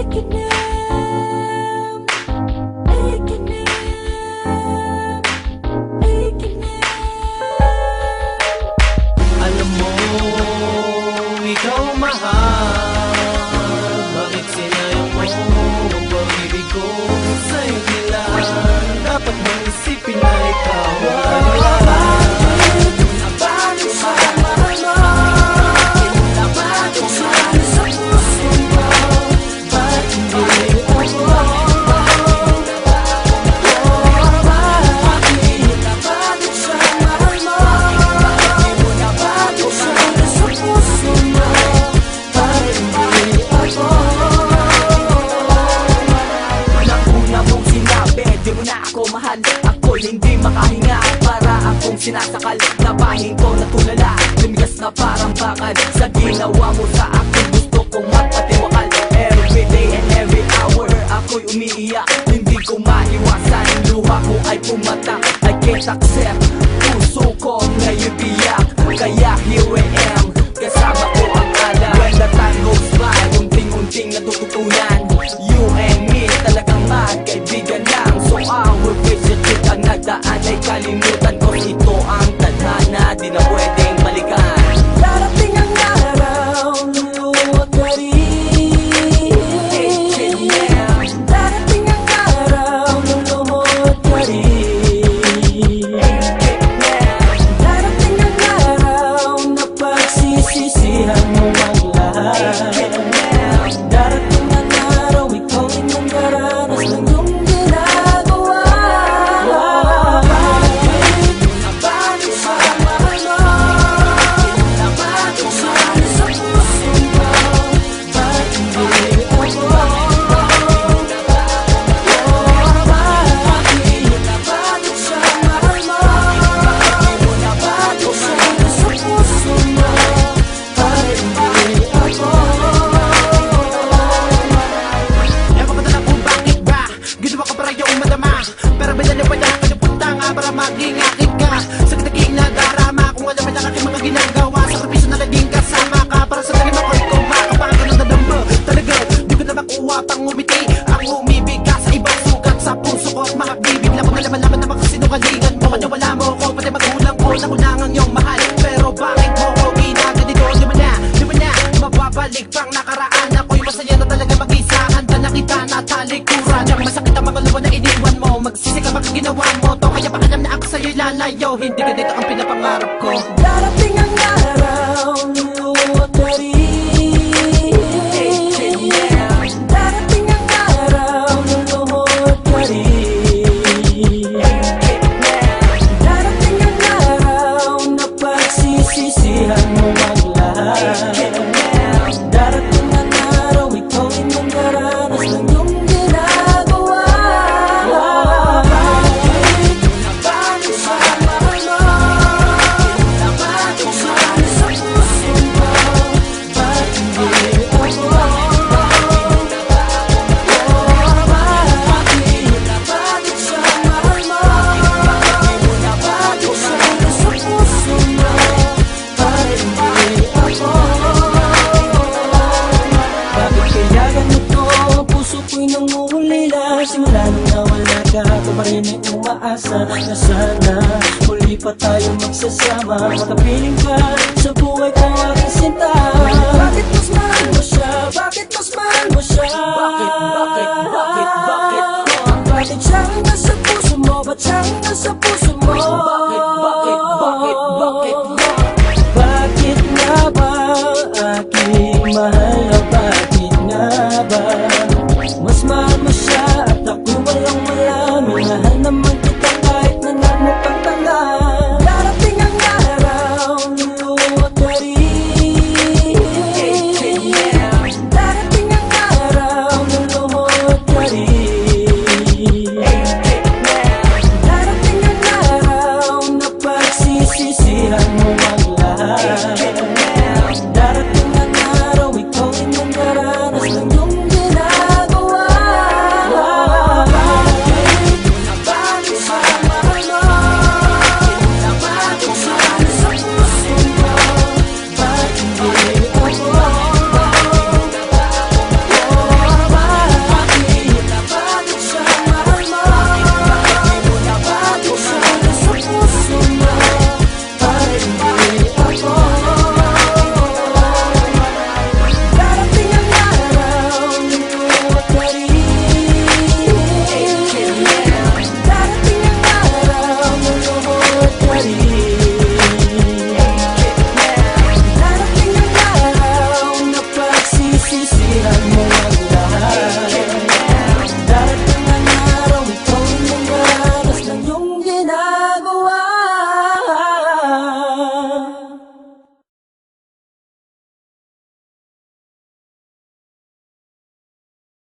Alam mo, ikaw mahal. Bakit sinayang mo ang pag-ibig ko sa'yo kailan? Dapat mong isipin na ikaw ako'y hindi makahinga para akong sinasakal. Napahin ko na tulala, lumigas na parang bakal sa ginawa mo sa akin. Gusto kong magpatiwakal every day and every hour. Ako'y umiiyak, hindi ko maiwasan. Luha ko ay pumatak, I can't accept. Puso ko ngayon biyak, kaya here I am. Kasama ko ang alam. When the time goes by, unting-unting natututunan. You and me talagang magkaibigan lang. So I will visit you. Ang nagdaan ay kalimutan ko. Ito ang tadhana, di na pwedeng balikan. Darating ang araw, luluwag ka rin. Darating ang araw, luluwag ka rin. Darating ang araw na pagsisisihan mo ang lahat. Darating ang araw, ikaw rin ang karanas ng iyong ginagawa. Pero binali pa lang kayo punta nga para maging akin ka. Sa kitaging nadarama, kung alam ang aking mga ginagawa. Sakripisyo na laging kasama ka. Para sa talim ako'y kumakapangan ka ng dadamba. Talaga, di ko na makuha pang umiti. Ang umibig ka sa ibang sugat sa puso ko at makabibig. Lang ko na laman na makasinungalingan mo. Maniwala mo ko, pati magulang ko na kulangang iyong mahal. Pero bakit mo ko ginaganito? Di mo na mababalik pang nakaraan. Ako'y masaya na talaga mag-isa. Handa na kita na talikuran. Yang masakit ang mga luwan na iniwan mo. Magsisi ka baka ginawa mo to. Kaya baka alam na ako sa'yo'y lalayo. Hindi ka dito ang pinapangarap ko. Darating ang araw, luluwag ka rin. Darating ang araw, luluwag ka rin. Darating ang araw na pagsisisihan mo ang lahat. Darating ang araw, ikaw rin ang karanas ng iyong ginagawa. Simula nung nawala ka, ito pa rin ay umaasa na sana muli pa tayo magsasama. Makapiling ka sa buhay ko aking sinta. Bakit mas mahal mo siya? Bakit mas mahal mo siya? Bakit siyang nasa puso mo? Ba't siyang nasa puso mo? Bakit nga ba aking mahal? Bakit nga ba mas mahal mo siya at ako walang malaman? Mahal naman kita kahit na namukang tanga. Darating ang araw, luluwag ka rin. Darating ang araw, luluwag ka rin. Darating ang araw na pagsisisihan mo ang lahat.